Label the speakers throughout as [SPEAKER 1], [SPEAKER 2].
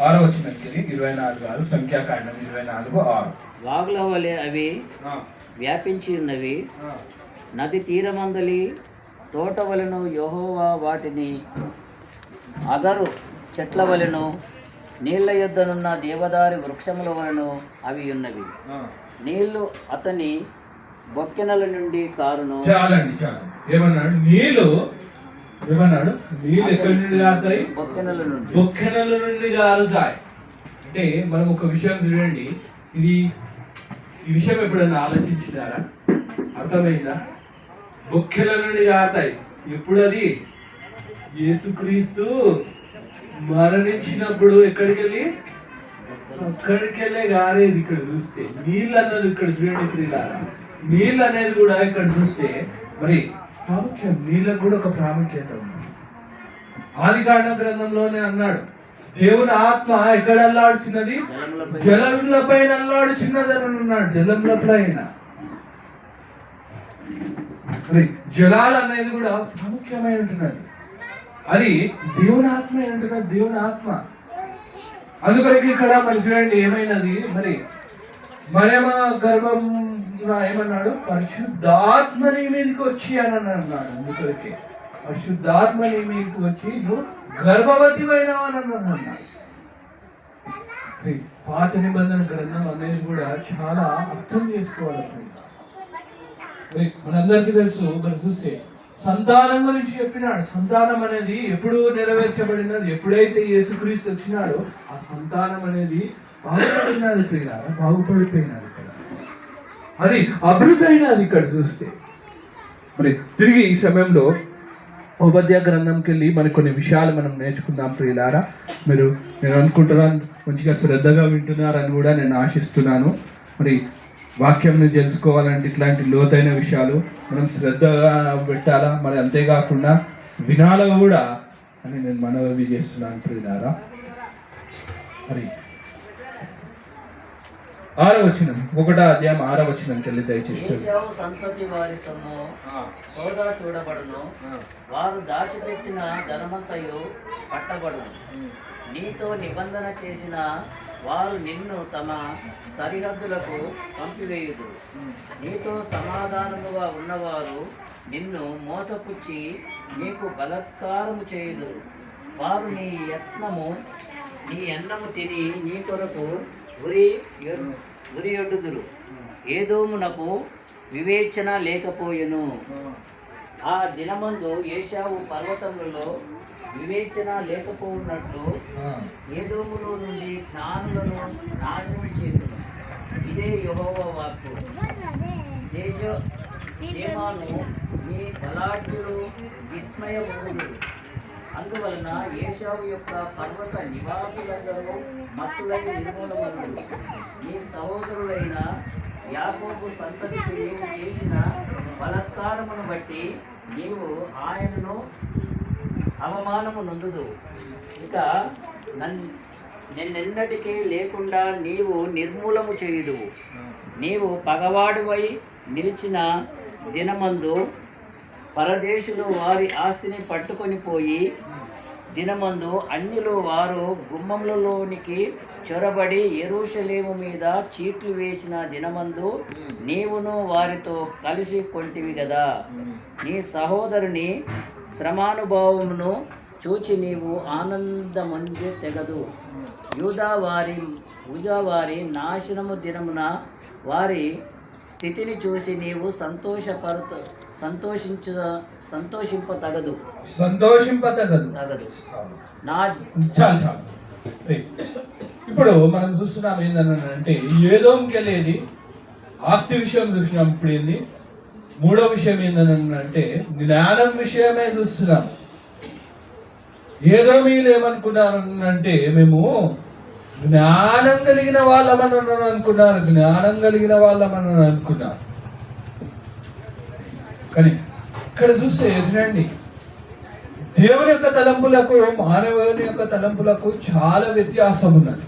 [SPEAKER 1] 6వ వచనంకి 24:6 సంఖ్యాకాండం 24:6.
[SPEAKER 2] వాగుల వలె అవి వ్యాపించి ఉన్నవి, నది తీరమందలి తోట వలెను యెహోవా వాటిని అగరు చెట్ల వలెను నీళ్ల యొద్దనున్న దేవదారి వృక్షముల వలెను అవి ఉన్నవి. నీళ్లు అతని బొక్కెనల నుండి కారును.
[SPEAKER 1] చాలండి చాలు. ఏమన్నాడు? నీళ్లు ఎక్కడి నుండి కారుతాయి? బొక్కెనల నుండి కారుతాయి. అంటే మనం ఒక విషయం చూడండి, ఈ విషయం ఎప్పుడైనా ఆలోచించినారా? అర్థమైందా? బొక్కెల నుండి కారుతాయి. ఎప్పుడు? అది యేసుక్రీస్తు మరణించినప్పుడు ఎక్కడికి వెళ్ళి అక్కడికి వెళ్ళే గారేది. ఇక్కడ చూస్తే నీళ్ళు అన్నది ఇక్కడ చూడండి ప్రియులారా, నీళ్ళు అనేది కూడా ఇక్కడ చూస్తే మరి ప్రాముఖ్యం, నీళ్ళకు కూడా ఒక ప్రాముఖ్యత ఉంది. ఆదికాండ గ్రంథంలోనే అన్నాడు, దేవుని ఆత్మ ఎక్కడ అల్లాడుచున్నది? జలముల పైన అల్లాడుచున్నది అని అన్నాడు. జలముల పైన జలాలు అనేది కూడా ప్రాముఖ్యమై ఉంటున్నది. అది దేవుని ఆత్మ అంటున్నది, దేవుని ఆత్మ. అందుకొరకు ఇక్కడ మరి చూడండి ఏమైనది, మరి మరియమ గర్భం ఏమన్నాడు? పరిశుద్ధాత్మ నీ మీదకి వచ్చి అని అన్నాడు. అందుకొరకే పరిశుద్ధాత్మ నీ మీదకి వచ్చి నువ్వు గర్భవతి అయినావు అని అన్నాడు. పాత నిబంధన గ్రంథం అనేది కూడా చాలా అర్థం చేసుకోవాలి. మనందరికీ తెలుసు, మరి చూస్తే సంతానం గురించి చెప్పినాడు. సంతానం అనేది ఎప్పుడు నెరవేర్చబడినది? ఎప్పుడైతే యేసుక్రీస్తు వచ్చినాడో ఆ సంతానం అనేది బాగుపడినది ప్రియులారా, బాగుపడిపోయినది. ఇక్కడ అది అభివృద్ధి అయినది. ఇక్కడ చూస్తే మరి తిరిగి ఈ సమయంలో ఉపద్య గ్రంథంకి వెళ్ళి మరి కొన్ని విషయాలు మనం నేర్చుకుందాం ప్రియులారా. నేను అనుకుంటున్నాను మంచిగా శ్రద్ధగా వింటున్నారని కూడా నేను ఆశిస్తున్నాను. మరి వాక్యంని తెలుసుకోవాలంటే ఇట్లాంటి లోతైన విషయాలు మనం శ్రద్ధగా పెట్టాలా, మరి అంతేకాకుండా వినాలా కూడా అని నేను మనవి చేస్తున్నాను ప్రియులారా. మరి 6వ వచనం, 1వ అధ్యాయం 6వ వచనంకి వెళ్ళి దయచేసి.
[SPEAKER 2] సంతతి వారి సొమ్ము సోదా చూడబడును, వారు దాచిపెట్టిన ధనమంతయు పట్టబడును. నీతో నిబంధన చేసిన వారు నిన్ను తమ సరిహద్దులకు పంపివేయుదురు. నీతో సమాధానముగా ఉన్నవారు నిన్ను మోసపుచ్చి నీకు బలత్కారము చేయుదురు. వారు నీ అన్నము తిని నీ కొరకు ఉరియొడ్డుదురు. ఏదోమునకు వివేచన లేకపోయెను. ఆ దినమందు ఏశావు పర్వతములలో వివేచన లేకపోఉన్నట్లు ఏదోములో నుండి జ్ఞానులను నాశనం చేస్తును. ఇదే యెహోవా వాక్కు. దేమాను నీ బలాఢ్యులు విస్మయమగుదురు. అందువలన ఏశావు యొక్క పర్వత నివాసులందరూ మత్తులై నిర్మూలమగుదురు. నీ సహోదరులైన యాకోబు సంతతికి నీవు చేసిన బలత్కారమును బట్టి నీవు ఆయనను అవమానము నొందుదు. ఇక నిన్నెన్నటికీ లేకుండా నీవు నిర్మూలము చేయుదువు. నీవు పగవాడువై నిలిచిన దినమందు పరదేశులు వారి ఆస్తిని పట్టుకొని పోయి దినమందు అన్యులు వారు గుమ్మములలోనికి చొరబడి యెరూషలేము మీద చీట్లు వేసిన దినమందు నీవును వారితో కలిసి కొంటివి గదా. నీ సహోదరుని శ్రమానుభవమును చూచి నీవు ఆనందమంది తెగదు. యూదా వారి నాశనము దినమున వారి స్థితిని చూసి నీవు సంతోషింపతగదు.
[SPEAKER 1] ఇప్పుడు మనం చూస్తున్నాం ఏంటంటే ఏదోంకి వెళ్ళేది ఆస్తి విషయం చూసినాం. ఇప్పుడు ఏంది 3వ విషయం ఏంటంటే జ్ఞానం విషయమే చూస్తున్నాం. ఏదో మీరు ఏమనుకున్నారంటే మేము జ్ఞానం కలిగిన వాళ్ళమని అనుకున్నారు. కానీ ఇక్కడ చూస్తే చూడండి, దేవుని యొక్క తలంపులకు మానవుని యొక్క తలంపులకు చాలా వ్యత్యాసం ఉన్నది.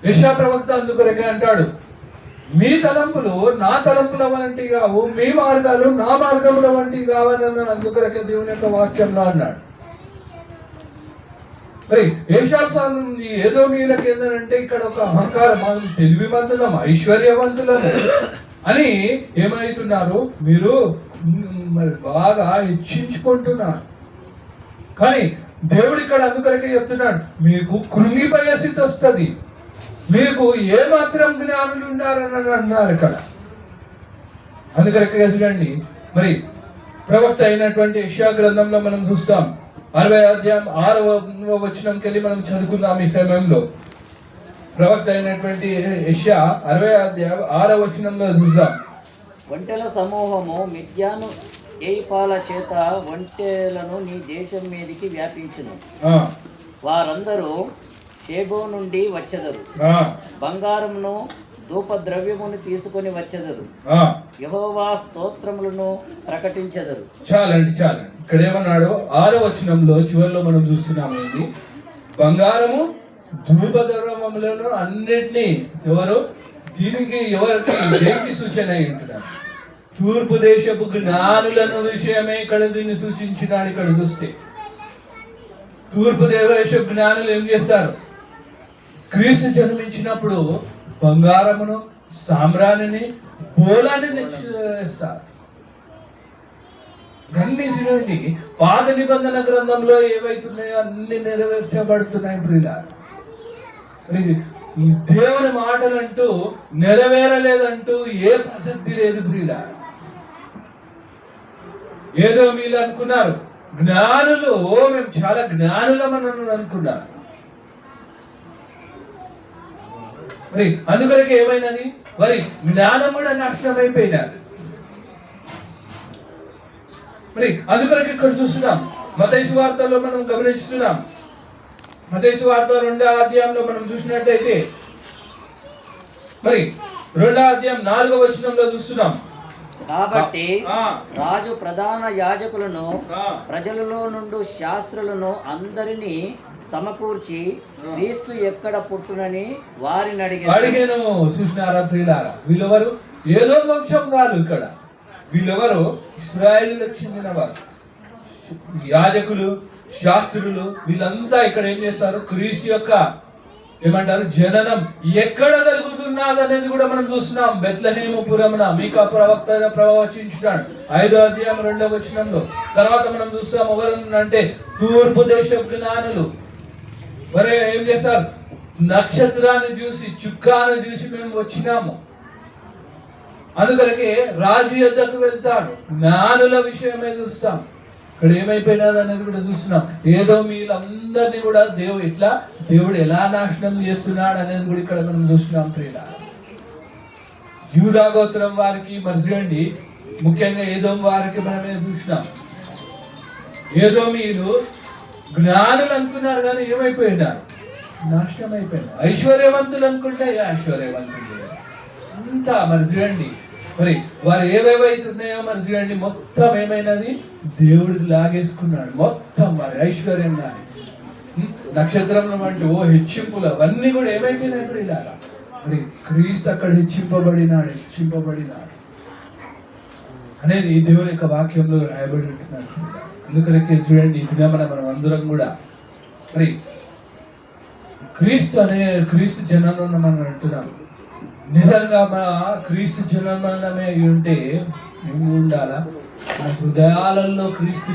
[SPEAKER 1] యెషయా ప్రవక్త అందుకొరకే అంటాడు, మీ తలంపులు నా తలంపుల వంటి కావు, మీ మార్గాలు నా మార్గముల వంటి కావని అన్నాడు. అందుకొరకే దేవుని యొక్క వాక్యంలో అన్నాడు. మరి ఏషాసాను ఏదో మీలకి ఏంటంటే ఇక్కడ ఒక అహంకారం, తెలివి మంతులం, ఐశ్వర్యవంతులము అని ఏమవుతున్నారు, మీరు మరి బాగా హెచ్చించుకుంటున్నారు. కానీ దేవుడు ఇక్కడ అందుకొరకే చెప్తున్నాడు, మీకు కృంగిపోయే స్థితి వస్తుంది, మీకు ఏ మాత్రం జ్ఞానులు ఉండాలని అన్నారు ఇక్కడ. అందుకొరకే చూడండి, మరి ప్రవక్త అయినటువంటి యెషయా గ్రంథంలో మనం చూస్తాం, 60వ అధ్యాయం 6వ వచనంకి వెళ్ళి మనం చదువుకుందాం. ఈ సమయంలో ప్రవక్త అయినటువంటి యెషయా 60వ అధ్యాయం 6వ వచనంలో చూద్దాం.
[SPEAKER 2] ఒంటెల సమూహము మిద్యాను ఏయిపాల చేత ఒంటెలను నీ దేశం మీదికి వ్యాపించును. వారందరూ షేబో నుండి వచ్చెదరు, బంగారమును ధూపద్రవ్యమును తీసుకొని వచ్చెదరు, యెహోవా స్తోత్రములను ప్రకటించెదరు.
[SPEAKER 1] చాలండి. ఇక్కడ ఏమన్నాడు 6వ వచనంలో చివరిలో మనం చూస్తున్నాము, ఏంటి, బంగారము ధూపద్రవ్యములను అన్నిటినీ ఎవరు దేనికి సూచన అయి ఉంటున్నారు? తూర్పు దేశపు జ్ఞానులను విషయమే ఇక్కడ దీన్ని సూచించినాడు. ఇక్కడ చూస్తే తూర్పు దేశపు జ్ఞానులు ఏం చేస్తారు? క్రీస్తు జన్మించినప్పుడు బంగారమును, సామ్రాణిని, బోలాన్ని తెచ్చిస్తారు. ఇవన్నీ చూడండి, పాత నిబంధన గ్రంథంలో ఏవైతున్నాయో అన్ని నెరవేర్చబడుతున్నాయి ప్రియులారా. దేవుని మాటలంటూ నెరవేరలేదంటూ ఏ ప్రసక్తి లేదు ప్రియులారా. ఏదో మీరు అనుకున్నారు, జ్ఞానులు మేము చాలా జ్ఞానులమని అనుకున్నారు. మరి అందుకొరకే ఏమైనది, మరి జ్ఞానం కూడా నాశనం అయిపోయినారు. మరి అందుకొరకు ఇక్కడ చూస్తున్నాం, మత్తయి సువార్తలో మనం గమనిస్తున్నాం. మత్తయి సువార్త 2వ అధ్యాయంలో మనం చూసినట్టయితే, మరి 2వ అధ్యాయం 4వ వచనంలో చూస్తున్నాం.
[SPEAKER 2] కాబట్టి రాజు ప్రధాన యాజకులను ప్రజలలో నుండి శాస్త్రులను అందరినీ సమకూర్చి క్రీస్తు ఎక్కడ పుట్టునని వారిని అడిగాను.
[SPEAKER 1] చూసినారా ప్రియులారా, వీళ్ళెవరు? ఏదో వంశం కాదు. ఇక్కడ వీళ్ళెవరు? ఇశ్రాయేలుకు చెందిన వారు, యాజకులు, శాస్త్రులు. వీళ్ళంతా ఇక్కడ ఏం చేస్తారు? క్రీస్తు యొక్క ఏమంటారు జననం ఎక్కడ జరుగుతున్నది అనేది కూడా మనం చూస్తున్నాం. బెత్లెహేము పురమున మీకా ప్రవక్త ప్రవచించున్నాడు 5వ అధ్యాయం 2వ వచనంలో. తర్వాత మనం చూస్తాం ఎవరంటే తూర్పు దేశ జ్ఞానులు. మరి ఏం చేస్తారు? నక్షత్రాన్ని చూసి, చుక్కాను చూసి మేము వచ్చినాము. అందుకనే రాజు యొద్దకు వెళ్తాడు, జ్ఞానుల విషయమే చూస్తాం. ఇక్కడ ఏమైపోయినది అనేది కూడా చూస్తున్నాం. ఏదో వీళ్ళందరినీ కూడా దేవుడు ఎలా నాశనం చేస్తున్నాడు అనేది కూడా ఇక్కడ మనం చూస్తున్నాం ప్రియులారా. యూదా గోత్రం వారికి మరి చూడండి, ముఖ్యంగా ఏదోం వారికి మనమే చూసినాం. ఏదో మీరు జ్ఞానులు అనుకున్నారు కానీ ఏమైపోయినారు? నాశనం అయిపోయినారు. ఐశ్వర్యవంతులు అనుకుంటే ఐశ్వర్యవంతులు అంతా మరి చూడండి, మరి వారు ఏవేవైతున్నాయో మరి చూడండి, మొత్తం ఏమైనది దేవుడు లాగేసుకున్నాడు. మొత్తం వారి ఐశ్వర్యం కానీ నక్షత్రంలో అంటే హెచ్చింపులు అవన్నీ కూడా ఏమైపోయినాయి ఇప్పుడు ఇలాగా. మరి క్రీస్తు అక్కడ హెచ్చింపబడినాడు అనేది దేవుని యొక్క వాక్యంలో రాయబడి ఉంటున్నాడు. అందుకనే చూడండి, ఈ దినమన మనం అందరం కూడా మరి క్రీస్తు జనంలో మనం అంటున్నాం. నిజంగా మన క్రీస్తు జన్మమే ఉంటే ఏమి ఉండాలా? మన హృదయాలలో క్రీస్తు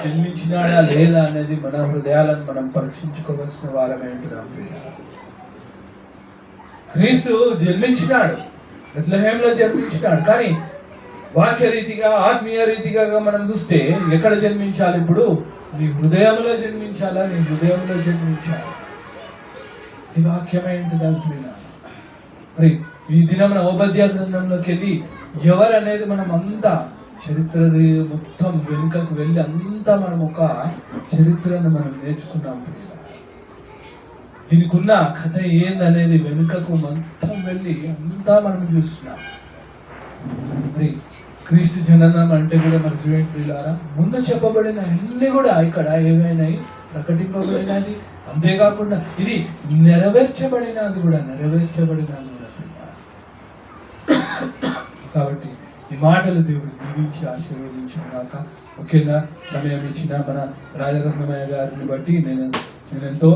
[SPEAKER 1] జన్మించినాడా లేదా అనేది మన హృదయాలను మనం పరీక్షించుకోవాల్సిన వారమే అంటున్నాం. క్రీస్తు జన్మించినాడు, బెత్లెహేములో జన్మించినాడు. కానీ వాక్య రీతిగా, ఆత్మీయ రీతిగా మనం చూస్తే ఎక్కడ జన్మించాలి? ఇప్పుడు నీ హృదయంలో జన్మించాలా? నీ హృదయంలో జన్మించాలి. ఈ వాక్యమే ఉంటుంది. మరి ఈ దినం ఓబద్యా గ్రంథంలోకి వెళ్ళి ఎవరు అనేది మనం అంతా చరిత్ర మొత్తం వెనుకకు వెళ్ళి అంతా మనం ఒక చరిత్రను మనం నేర్చుకున్నాం. దీనికి ఉన్న కథ ఏందనేది వెనుకకు మొత్తం వెళ్ళి అంతా మనం చూస్తున్నాం. మరి క్రీస్తు జననం అంటే కూడా మరి చూడండి, ముందు చెప్పబడిన అన్ని కూడా ఇక్కడ ఏమైనాయి? ప్రకటింపబడినది. అంతేకాకుండా ఇది నెరవేర్చబడినది కూడా. కాబట్టి ఈ మాటలు దేవుడు దీవించి ఆశీర్వదించిన కాక, ముఖ్యంగా సమయం ఇచ్చిన మన రాజరత్నమయ్య గారిని బట్టి నేను నేను ఎంతో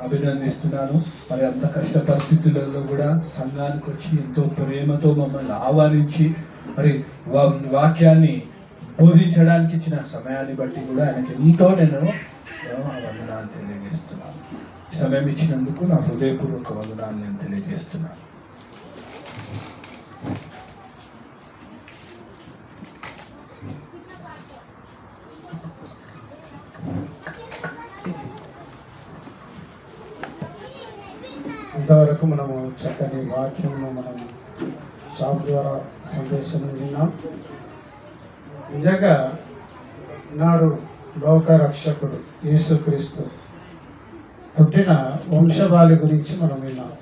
[SPEAKER 1] అభినందిస్తున్నాను. మరి అంత కష్ట పరిస్థితులలో కూడా సంఘానికి వచ్చి ఎంతో ప్రేమతో మమ్మల్ని ఆహ్వానించి మరి వాక్యాన్ని బోధించడానికి ఇచ్చిన సమయాన్ని బట్టి కూడా ఆయనకి ఎంతో నేను వందనాలు తెలియజేస్తున్నాను. సమయం ఇచ్చినందుకు నా హృదయపూర్వక వందనాలు నేను తెలియజేస్తున్నాను.
[SPEAKER 3] ఇంతవరకు మనము చక్కని వాక్యమును మనం షాప్ ద్వారా సందేశం విన్నాం. నిజంగా నాడు లోక రక్షకుడు యేసుక్రీస్తు పుట్టిన వంశవాళి గురించి మనం విన్నాం.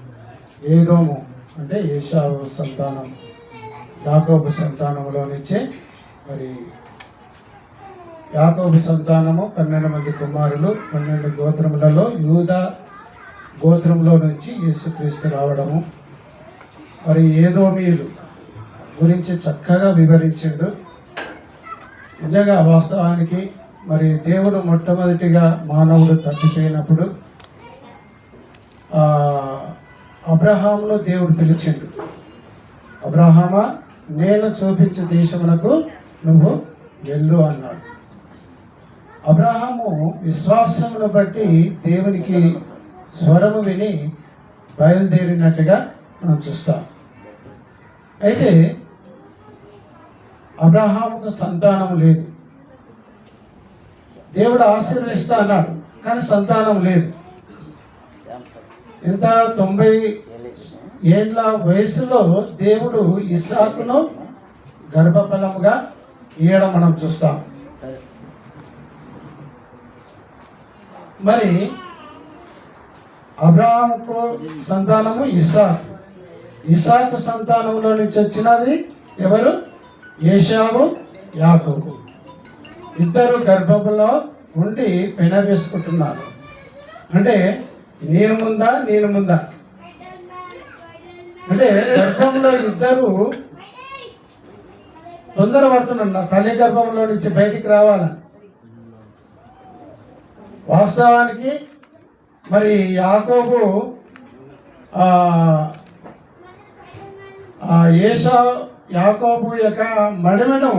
[SPEAKER 3] ఏదోము అంటే ఏశావు సంతానం, యాకోబు సంతానంలో నుంచే మరి యాకోబు సంతానము 12 మంది కుమారులు, 12 గోత్రములలో యూదా గోత్రంలో నుంచి యేసుక్రీస్తు రావడము, మరి ఏదోమీయులు గురించి చక్కగా వివరించిండు. నిజంగా వాస్తవానికి మరి దేవుడు మొట్టమొదటిగా మానవుడు తప్పిపోయినప్పుడు అబ్రహామును దేవుడు పిలిచిండు. అబ్రహామా, నేను చూపించే దేశమునకు నువ్వు వెళ్ళు అన్నాడు. అబ్రహాము విశ్వాసమును బట్టి దేవునికి స్వరము విని బయలుదేరినట్టుగా మనం చూస్తాం. అయితే అబ్రహాముకు సంతానం లేదు. దేవుడు ఆశీర్వదిస్తా అన్నాడు, కానీ సంతానం లేదు. ఎంత 90 ఏళ్ళ వయసులో దేవుడు ఇస్సాకును గర్భఫలముగా ఇయ్యడం మనం చూస్తాం. మరి అబ్రహాముకు సంతానము ఇస్సాకు. ఇస్సాకు సంతానంలో నుంచి వచ్చినది ఎవరు? ఏశావు, యాకోబు. ఇద్దరు గర్భంలో ఉండి పెన వేసుకుంటున్నారు. అంటే నేను ముందా అంటే గర్భంలో ఇద్దరు తొందరపడుతున్నా తల్లి గర్భంలో నుంచి బయటికి రావాలని. వాస్తవానికి మరి యాకోబు యాకోబు యొక్క మడిమెను